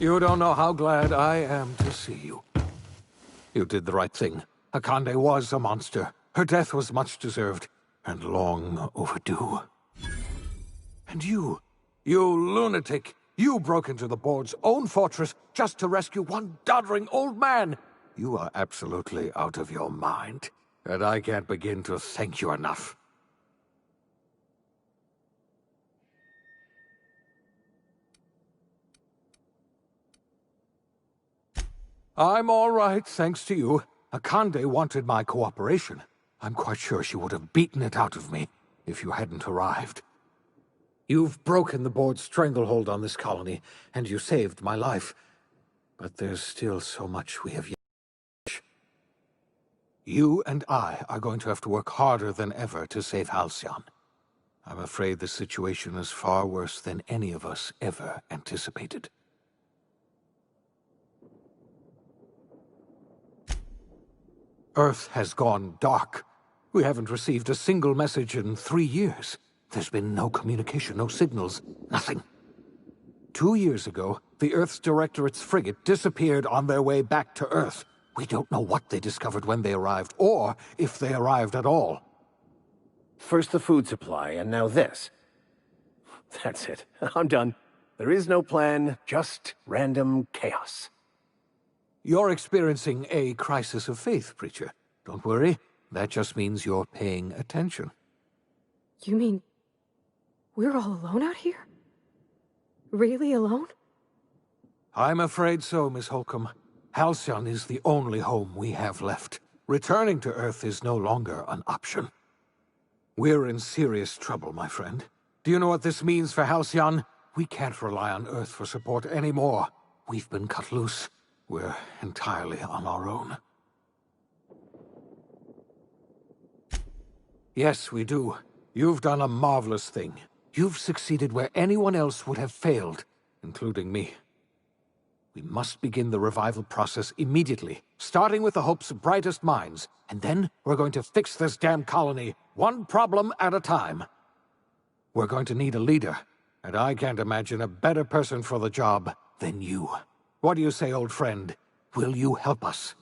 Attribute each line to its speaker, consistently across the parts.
Speaker 1: You don't know how glad I am to see you. You did the right thing. Akande was a monster. Her death was much deserved, and long overdue. And you lunatic! You broke into the board's own fortress just to rescue one doddering old man! You are absolutely out of your mind, and I can't begin to thank you enough. I'm all right, thanks to you. Akande wanted my cooperation. I'm quite sure she would have beaten it out of me if you hadn't arrived. You've broken the board's stranglehold on this colony, and you saved my life. But there's still so much we have yet. You and I are going to have to work harder than ever to save Halcyon. I'm afraid the situation is far worse than any of us ever anticipated. Earth has gone dark. We haven't received a single message in 3 years. There's been no communication, no signals, nothing. 2 years ago, the Earth's Directorate's frigate disappeared on their way back to Earth. We don't know what they discovered when they arrived, or if they arrived at all.
Speaker 2: First the food supply, and now this. That's it. I'm done. There is no plan, just random chaos.
Speaker 1: You're experiencing a crisis of faith, Preacher. Don't worry. That just means you're paying attention.
Speaker 3: You mean we're all alone out here? Really alone?
Speaker 1: I'm afraid so, Miss Holcomb. Halcyon is the only home we have left. Returning to Earth is no longer an option. We're in serious trouble, my friend. Do you know what this means for Halcyon? We can't rely on Earth for support anymore. We've been cut loose. We're entirely on our own. Yes, we do. You've done a marvelous thing. You've succeeded where anyone else would have failed, including me. We must begin the revival process immediately, starting with the Hope's brightest minds, and then we're going to fix this damn colony, one problem at a time. We're going to need a leader, and I can't imagine a better person for the job than you. What do you say, old friend? Will you help us?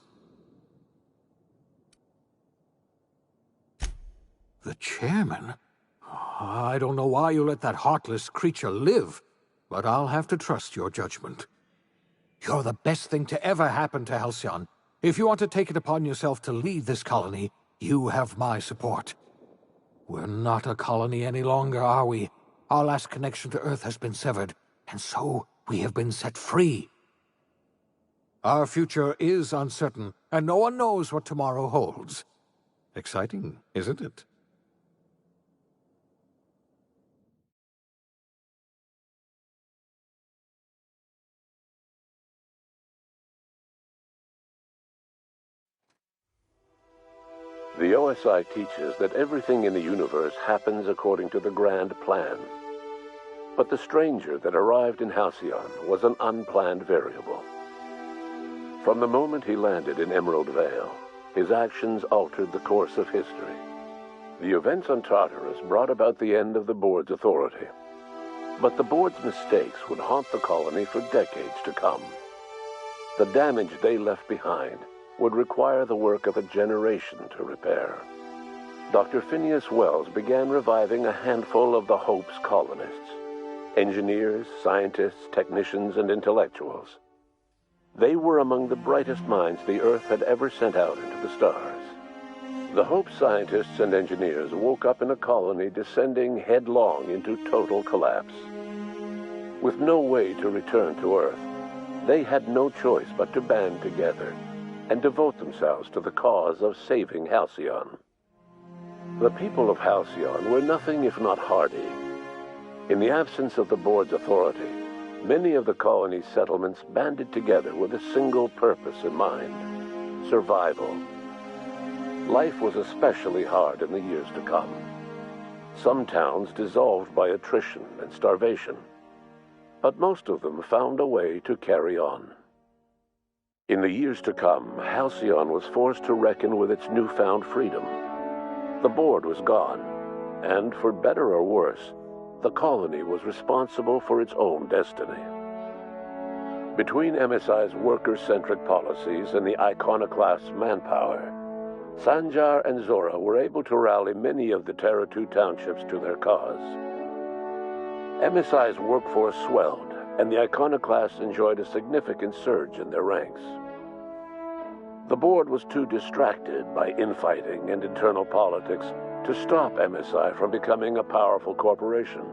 Speaker 1: The chairman? I don't know why you let that heartless creature live, but I'll have to trust your judgment. You're the best thing to ever happen to Halcyon. If you want to take it upon yourself to lead this colony, you have my support. We're not a colony any longer, are we? Our last connection to Earth has been severed, and so we have been set free. Our future is uncertain, and no one knows what tomorrow holds. Exciting, isn't it?
Speaker 4: The OSI teaches that everything in the universe happens according to the grand plan. But the stranger that arrived in Halcyon was an unplanned variable. From the moment he landed in Emerald Vale, his actions altered the course of history. The events on Tartarus brought about the end of the board's authority. But the board's mistakes would haunt the colony for decades to come. The damage they left behind would require the work of a generation to repair. Dr. Phineas Wells began reviving a handful of the Hope's colonists. Engineers, scientists, technicians, and intellectuals. They were among the brightest minds the Earth had ever sent out into the stars. The Hope scientists and engineers woke up in a colony descending headlong into total collapse. With no way to return to Earth, they had no choice but to band together and devote themselves to the cause of saving Halcyon. The people of Halcyon were nothing if not hardy. In the absence of the board's authority, many of the colony's settlements banded together with a single purpose in mind: survival. Life was especially hard in the years to come. Some towns dissolved by attrition and starvation, but most of them found a way to carry on. In the years to come, Halcyon was forced to reckon with its newfound freedom. The board was gone, and for better or worse, the colony was responsible for its own destiny. Between MSI's worker-centric policies and the iconoclast's manpower, Sanjar and Zora were able to rally many of the Terra 2 townships to their cause. MSI's workforce swelled, and the iconoclasts enjoyed a significant surge in their ranks. The board was too distracted by infighting and internal politics to stop MSI from becoming a powerful corporation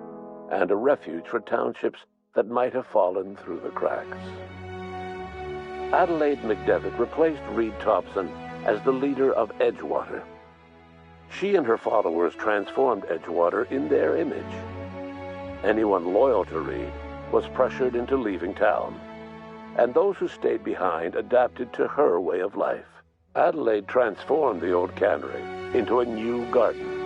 Speaker 4: and a refuge for townships that might have fallen through the cracks. Adelaide McDevitt replaced Reed Thompson as the leader of Edgewater. She and her followers transformed Edgewater in their image. Anyone loyal to Reed was pressured into leaving town, and those who stayed behind adapted to her way of life. Adelaide transformed the old cannery into a new garden.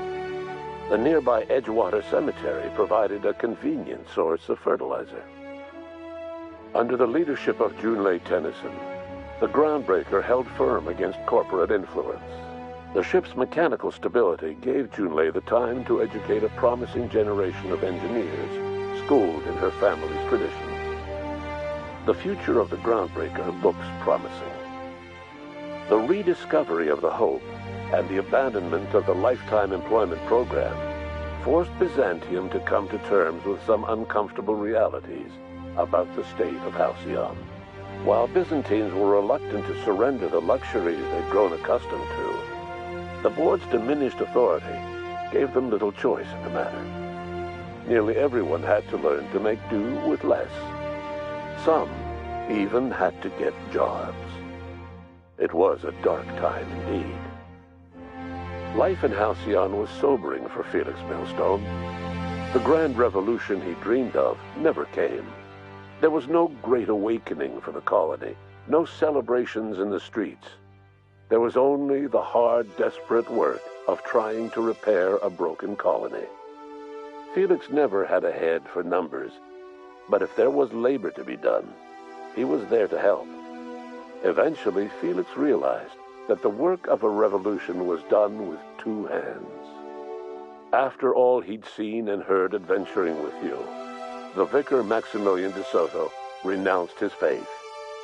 Speaker 4: The nearby Edgewater Cemetery provided a convenient source of fertilizer. Under the leadership of Junlei Tennyson, the Groundbreaker held firm against corporate influence. The ship's mechanical stability gave Junlei the time to educate a promising generation of engineers schooled in her family's traditions. The future of the Groundbreaker looks promising. The rediscovery of the Hope and the abandonment of the lifetime employment program forced Byzantium to come to terms with some uncomfortable realities about the state of Halcyon. While Byzantines were reluctant to surrender the luxuries they'd grown accustomed to, the board's diminished authority gave them little choice in the matter. Nearly everyone had to learn to make do with less. Some even had to get jobs. It was a dark time indeed. Life in Halcyon was sobering for Felix Millstone. The grand revolution he dreamed of never came. There was no great awakening for the colony, no celebrations in the streets. There was only the hard, desperate work of trying to repair a broken colony. Felix never had a head for numbers, but if there was labor to be done, he was there to help. Eventually, Felix realized that the work of a revolution was done with two hands. After all he'd seen and heard adventuring with you, the vicar Maximilian de Soto renounced his faith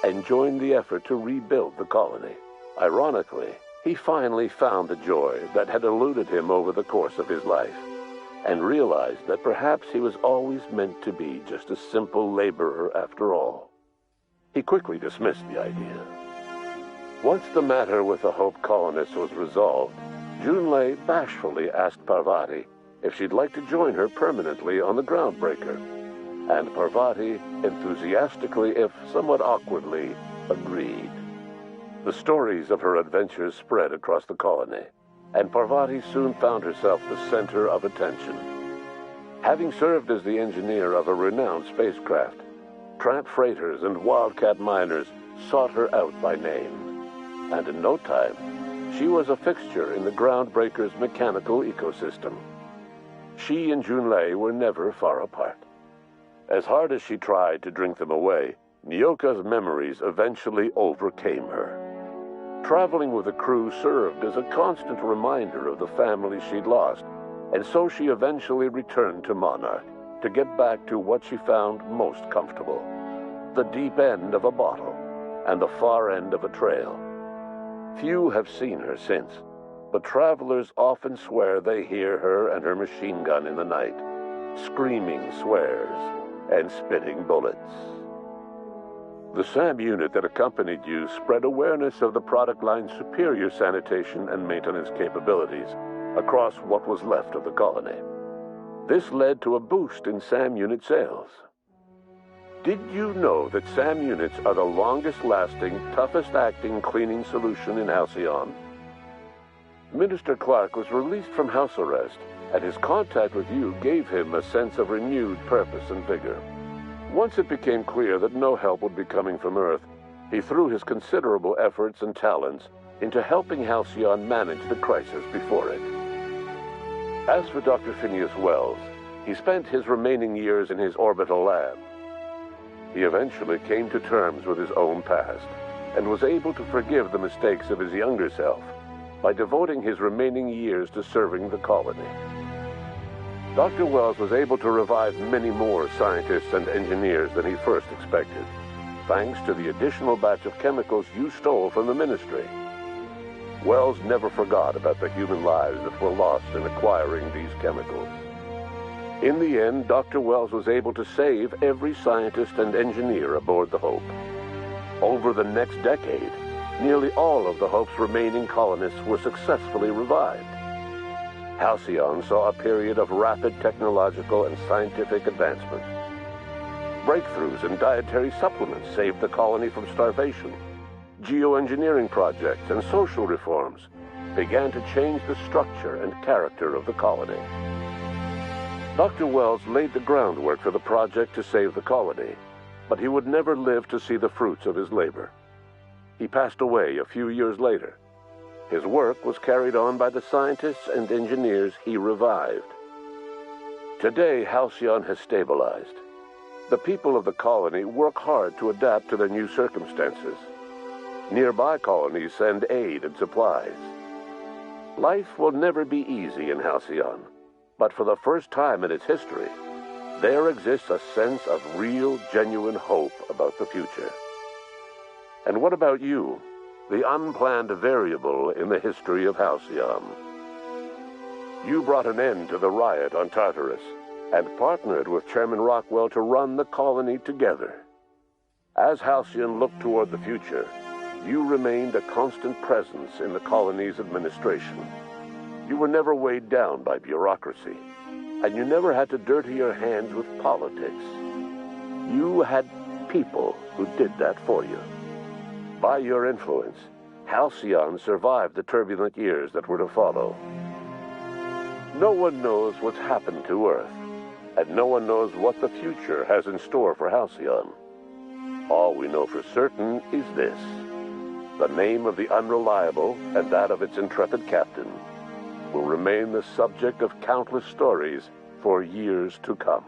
Speaker 4: and joined the effort to rebuild the colony. Ironically, he finally found the joy that had eluded him over the course of his life, and realized that perhaps he was always meant to be just a simple laborer after all. He quickly dismissed the idea. Once the matter with the Hope colonists was resolved, Junlei bashfully asked Parvati if she'd like to join her permanently on the Groundbreaker, and Parvati enthusiastically, if somewhat awkwardly, agreed. The stories of her adventures spread across the colony, and Parvati soon found herself the center of attention. Having served as the engineer of a renowned spacecraft, tramp freighters and wildcat miners sought her out by name. And in no time, she was a fixture in the Groundbreaker's mechanical ecosystem. She and Junlei were never far apart. As hard as she tried to drink them away, Nyoka's memories eventually overcame her. Traveling with the crew served as a constant reminder of the family she'd lost, and so she eventually returned to Monarch to get back to what she found most comfortable: the deep end of a bottle and the far end of a trail. Few have seen her since, but travelers often swear they hear her and her machine gun in the night, screaming swears and spitting bullets. The SAM unit that accompanied you spread awareness of the product line's superior sanitation and maintenance capabilities across what was left of the colony. This led to a boost in SAM unit sales. Did you know that SAM units are the longest-lasting, toughest-acting cleaning solution in Halcyon? Minister Clark was released from house arrest, and his contact with you gave him a sense of renewed purpose and vigor. Once it became clear that no help would be coming from Earth, he threw his considerable efforts and talents into helping Halcyon manage the crisis before it. As for Dr. Phineas Wells, he spent his remaining years in his orbital lab. He eventually came to terms with his own past, and was able to forgive the mistakes of his younger self by devoting his remaining years to serving the colony. Dr. Wells was able to revive many more scientists and engineers than he first expected, thanks to the additional batch of chemicals you stole from the Ministry. Wells never forgot about the human lives that were lost in acquiring these chemicals. In the end, Dr. Wells was able to save every scientist and engineer aboard the Hope. Over the next decade, nearly all of the Hope's remaining colonists were successfully revived. Halcyon saw a period of rapid technological and scientific advancement. Breakthroughs in dietary supplements saved the colony from starvation. Geoengineering projects and social reforms began to change the structure and character of the colony. Dr. Wells laid the groundwork for the project to save the colony, but he would never live to see the fruits of his labor. He passed away a few years later. His work was carried on by the scientists and engineers he revived. Today, Halcyon has stabilized. The people of the colony work hard to adapt to their new circumstances. Nearby colonies send aid and supplies. Life will never be easy in Halcyon, but for the first time in its history, there exists a sense of real, genuine hope about the future. And what about you, the unplanned variable in the history of Halcyon? You brought an end to the riot on Tartarus and partnered with Chairman Rockwell to run the colony together. As Halcyon looked toward the future, you remained a constant presence in the colony's administration. You were never weighed down by bureaucracy, and you never had to dirty your hands with politics. You had people who did that for you. By your influence, Halcyon survived the turbulent years that were to follow. No one knows what's happened to Earth, and no one knows what the future has in store for Halcyon. All we know for certain is this: the name of the Unreliable and that of its intrepid captain will remain the subject of countless stories for years to come.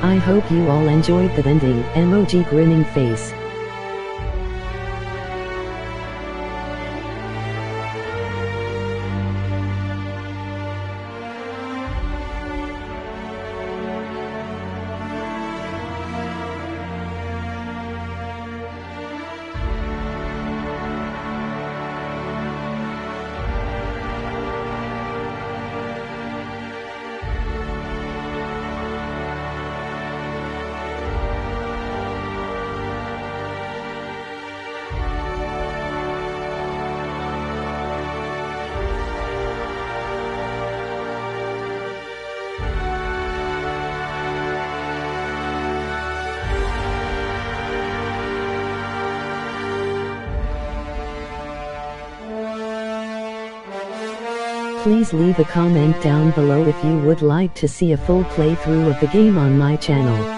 Speaker 5: I hope you all enjoyed the ending emoji grinning face. Please leave a comment down below if you would like to see a full playthrough of the game on my channel.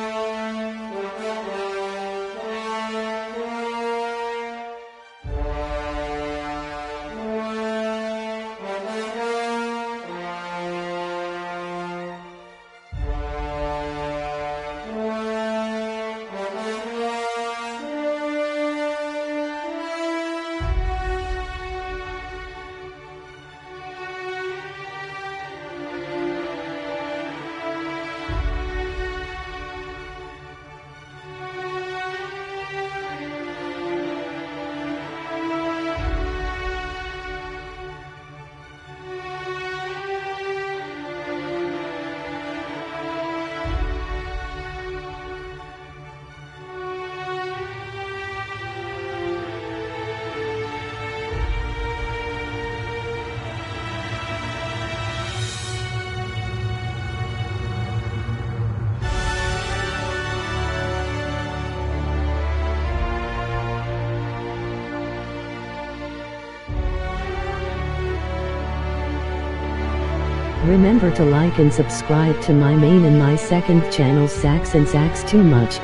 Speaker 5: Remember to like and subscribe to my main and my second channels, Zax and Zax Too Much.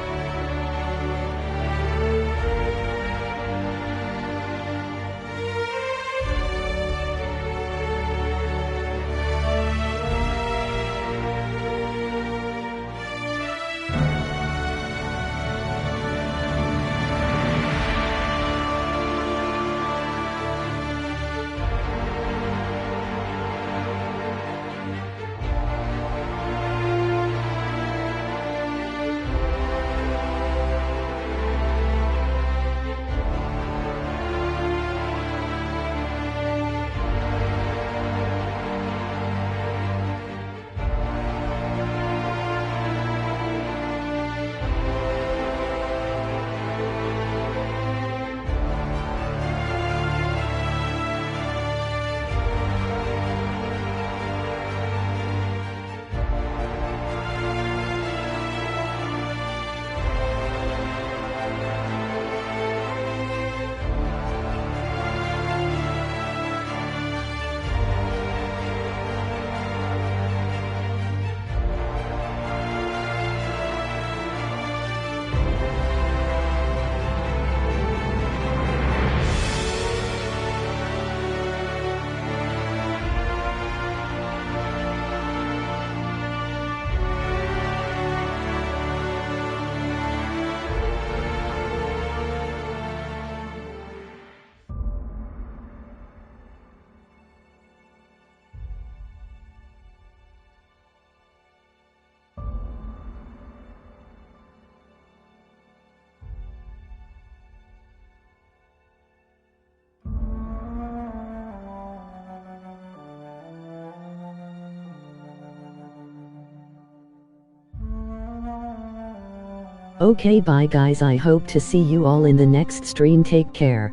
Speaker 5: Okay, bye guys, I hope to see you all in the next stream. Take care.